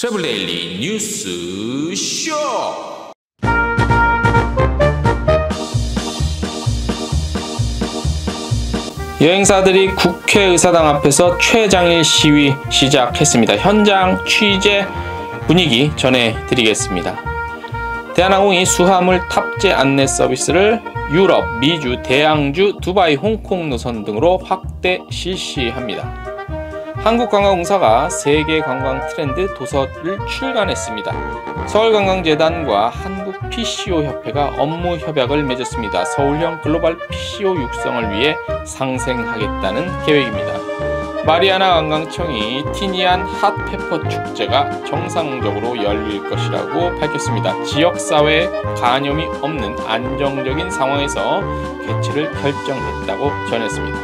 트래블데일리 뉴스 쇼. 여행사들이 국회의사당 앞에서 최장일 시위 시작했습니다. 현장 취재 분위기 전해드리겠습니다. 대한항공이 수화물 탑재 안내 서비스를 유럽, 미주, 대양주, 두바이, 홍콩 노선 등으로 확대 실시합니다. 한국관광공사가 세계 관광 트렌드 도서를 출간했습니다. 서울관광재단과 한국PCO협회가 업무 협약을 맺었습니다. 서울형 글로벌 PCO 육성을 위해 상생하겠다는 계획입니다. 마리아나 관광청이 티니안 핫페퍼 축제가 정상적으로 열릴 것이라고 밝혔습니다. 지역사회에 간염이 없는 안정적인 상황에서 개최를 결정했다고 전했습니다.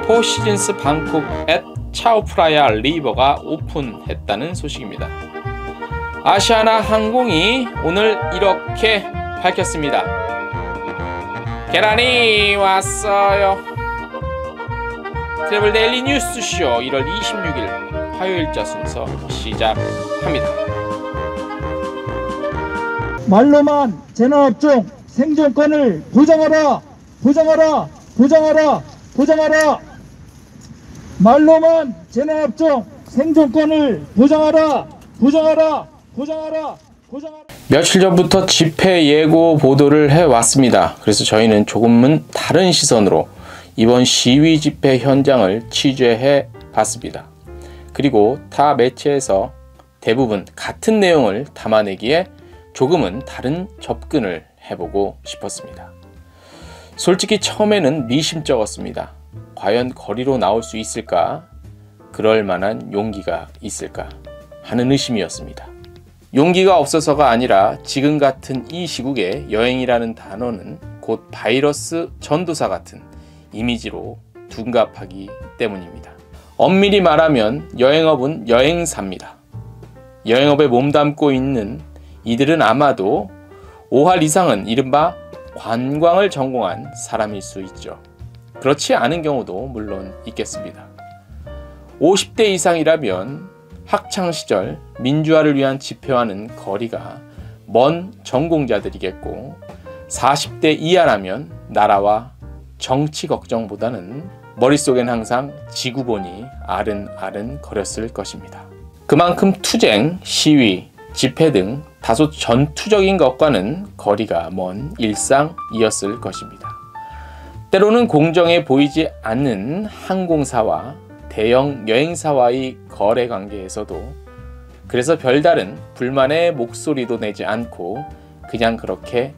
포시즌스 방콕 앳 차오프라야 리버가 오픈했다는 소식입니다. 아시아나 항공이 오늘 이렇게 밝혔습니다. 계란이 왔어요. 트래블데일리 뉴스쇼 1월 26일 화요일자 순서 시작합니다. 말로만 재난업종 생존권을 보장하라! 보장하라! 보장하라! 보장하라! 말로만 재난업종 생존권을 보장하라! 보장하라! 보장하라! 보장하라! 며칠 전부터 집회 예고 보도를 해왔습니다. 그래서 저희는 조금은 다른 시선으로 이번 시위 집회 현장을 취재해 봤습니다. 그리고 타 매체에서 대부분 같은 내용을 담아내기에 조금은 다른 접근을 해보고 싶었습니다. 솔직히 처음에는 미심쩍었습니다. 과연 거리로 나올 수 있을까? 그럴 만한 용기가 있을까? 하는 의심이었습니다. 용기가 없어서가 아니라 지금 같은 이 시국에 여행이라는 단어는 곧 바이러스 전도사 같은 이미지로 둔갑하기 때문입니다. 엄밀히 말하면 여행업은 여행사입니다. 여행업에 몸담고 있는 이들은 아마도 5할 이상은 이른바 관광을 전공한 사람일 수 있죠. 그렇지 않은 경우도 물론 있겠습니다. 50대 이상이라면 학창시절 민주화를 위한 집회와는 거리가 먼 전공자들이겠고 40대 이하라면 나라와 정치 걱정보다는 머릿속엔 항상 지구본이 아른아른 거렸을 것입니다. 그만큼 투쟁, 시위, 집회 등 다소 전투적인 것과는 거리가 먼 일상이었을 것입니다. 때로는 공정해 보이지 않는 항공사와 대형 여행사와의 거래 관계에서도 그래서 별다른 불만의 목소리도 내지 않고 그냥 그렇게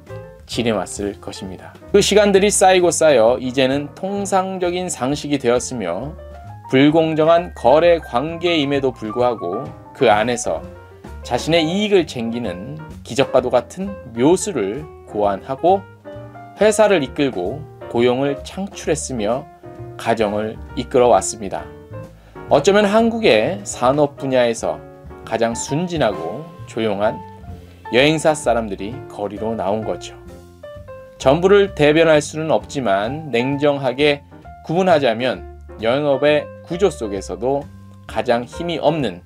지내왔을 것입니다. 그 시간들이 쌓이고 쌓여 이제는 통상적인 상식이 되었으며 불공정한 거래 관계임에도 불구하고 그 안에서 자신의 이익을 챙기는 기적과도 같은 묘수를 고안하고 회사를 이끌고 고용을 창출했으며 가정을 이끌어 왔습니다. 어쩌면 한국의 산업 분야에서 가장 순진하고 조용한 여행사 사람들이 거리로 나온 거죠. 전부를 대변할 수는 없지만 냉정하게 구분하자면 여행업의 구조 속에서도 가장 힘이 없는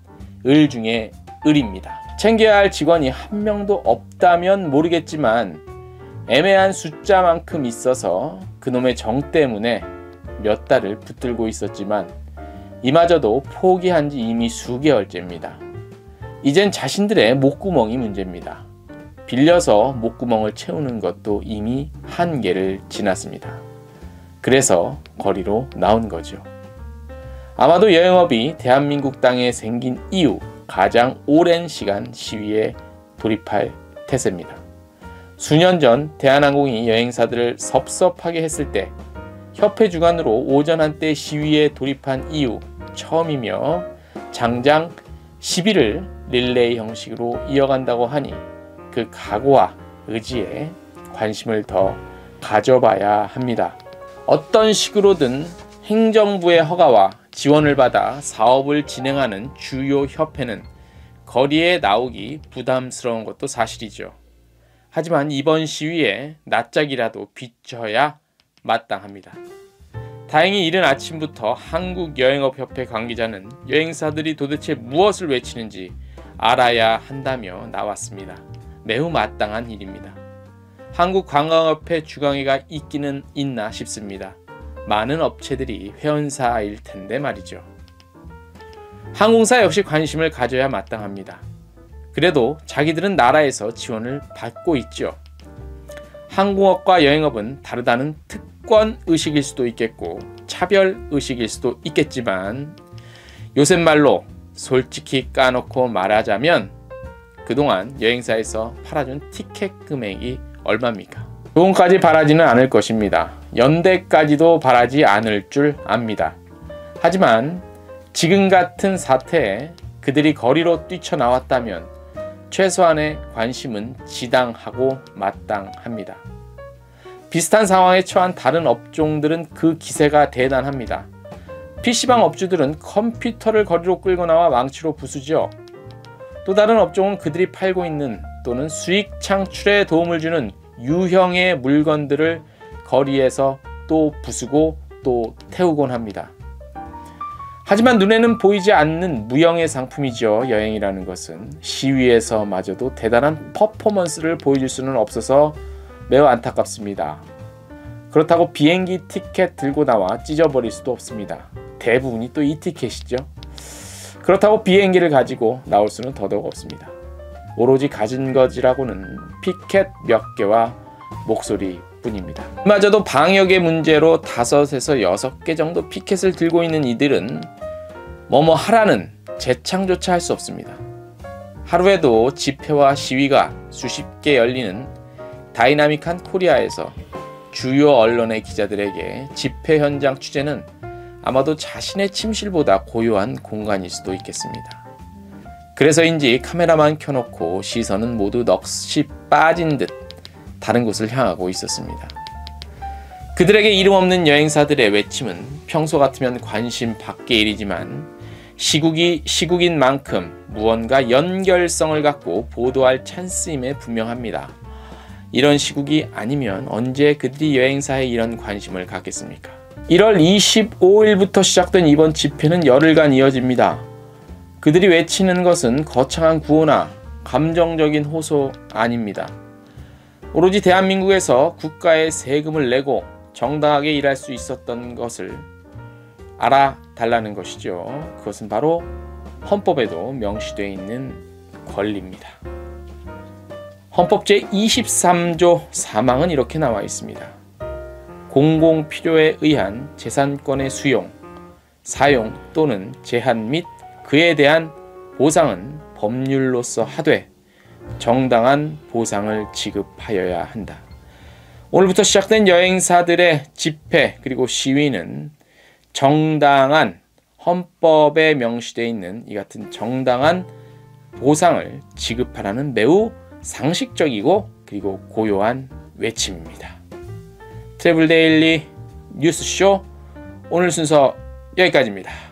을 중에 을입니다. 챙겨야 할 직원이 한 명도 없다면 모르겠지만 애매한 숫자만큼 있어서 그놈의 정 때문에 몇 달을 붙들고 있었지만 이마저도 포기한 지 이미 수개월째입니다. 이젠 자신들의 목구멍이 문제입니다. 빌려서 목구멍을 채우는 것도 이미 한계를 지났습니다. 그래서 거리로 나온 거죠. 아마도 여행업이 대한민국 땅에 생긴 이후 가장 오랜 시간 시위에 돌입할 태세입니다. 수년 전 대한항공이 여행사들을 섭섭하게 했을 때 협회 주관으로 오전 한때 시위에 돌입한 이후 처음이며 장장 10일을 릴레이 형식으로 이어간다고 하니 그 각오와 의지에 관심을 더 가져봐야 합니다. 어떤 식으로든 행정부의 허가와 지원을 받아 사업을 진행하는 주요 협회는 거리에 나오기 부담스러운 것도 사실이죠. 하지만 이번 시위에 낯짝이라도 비춰야 마땅합니다. 다행히 이른 아침부터 한국여행업협회 관계자는 여행사들이 도대체 무엇을 외치는지 알아야 한다며 나왔습니다. 매우 마땅한 일입니다. 한국관광업회 주강회가 있기는 있나 싶습니다. 많은 업체들이 회원사일 텐데 말이죠. 항공사 역시 관심을 가져야 마땅합니다. 그래도 자기들은 나라에서 지원을 받고 있죠. 항공업과 여행업은 다르다는 특권 의식일 수도 있겠고 차별 의식일 수도 있겠지만 요새 말로 솔직히 까놓고 말하자면 그동안 여행사에서 팔아준 티켓 금액이 얼마입니까? 그건까지 바라지는 않을 것입니다. 연대까지도 바라지 않을 줄 압니다. 하지만 지금 같은 사태에 그들이 거리로 뛰쳐나왔다면 최소한의 관심은 지당하고 마땅합니다. 비슷한 상황에 처한 다른 업종들은 그 기세가 대단합니다. PC방 업주들은 컴퓨터를 거리로 끌고 나와 망치로 부수죠. 또 다른 업종은 그들이 팔고 있는 또는 수익 창출에 도움을 주는 유형의 물건들을 거리에서 또 부수고 또 태우곤 합니다. 하지만 눈에는 보이지 않는 무형의 상품이죠. 여행이라는 것은 시위에서마저도 대단한 퍼포먼스를 보여줄 수는 없어서 매우 안타깝습니다. 그렇다고 비행기 티켓 들고 나와 찢어버릴 수도 없습니다. 대부분이 또 이 티켓이죠. 그렇다고 비행기를 가지고 나올 수는 더더욱 없습니다. 오로지 가진 것이라고는 피켓 몇 개와 목소리 뿐입니다. 마저도 방역의 문제로 5에서 6개 정도 피켓을 들고 있는 이들은 뭐뭐 하라는 재창조차 할 수 없습니다. 하루에도 집회와 시위가 수십 개 열리는 다이나믹한 코리아에서 주요 언론의 기자들에게 집회 현장 취재는 아마도 자신의 침실보다 고요한 공간일 수도 있겠습니다. 그래서인지 카메라만 켜놓고 시선은 모두 넋이 빠진 듯 다른 곳을 향하고 있었습니다. 그들에게 이름 없는 여행사들의 외침은 평소 같으면 관심 밖의 일이지만 시국이 시국인 만큼 무언가 연결성을 갖고 보도할 찬스임에 분명합니다. 이런 시국이 아니면 언제 그들이 여행사에 이런 관심을 갖겠습니까? 1월 25일부터 시작된 이번 집회는 열흘간 이어집니다. 그들이 외치는 것은 거창한 구호나 감정적인 호소 아닙니다. 오로지 대한민국에서 국가에 세금을 내고 정당하게 일할 수 있었던 것을 알아달라는 것이죠. 그것은 바로 헌법에도 명시되어 있는 권리입니다. 헌법 제23조 4항은 이렇게 나와 있습니다. 공공필요에 의한 재산권의 수용, 사용 또는 제한 및 그에 대한 보상은 법률로서 하되 정당한 보상을 지급하여야 한다. 오늘부터 시작된 여행사들의 집회 그리고 시위는 정당한 헌법에 명시되어 있는 이 같은 정당한 보상을 지급하라는 매우 상식적이고 그리고 고요한 외침입니다. 트래블데일리 뉴스쇼 오늘 순서 여기까지입니다.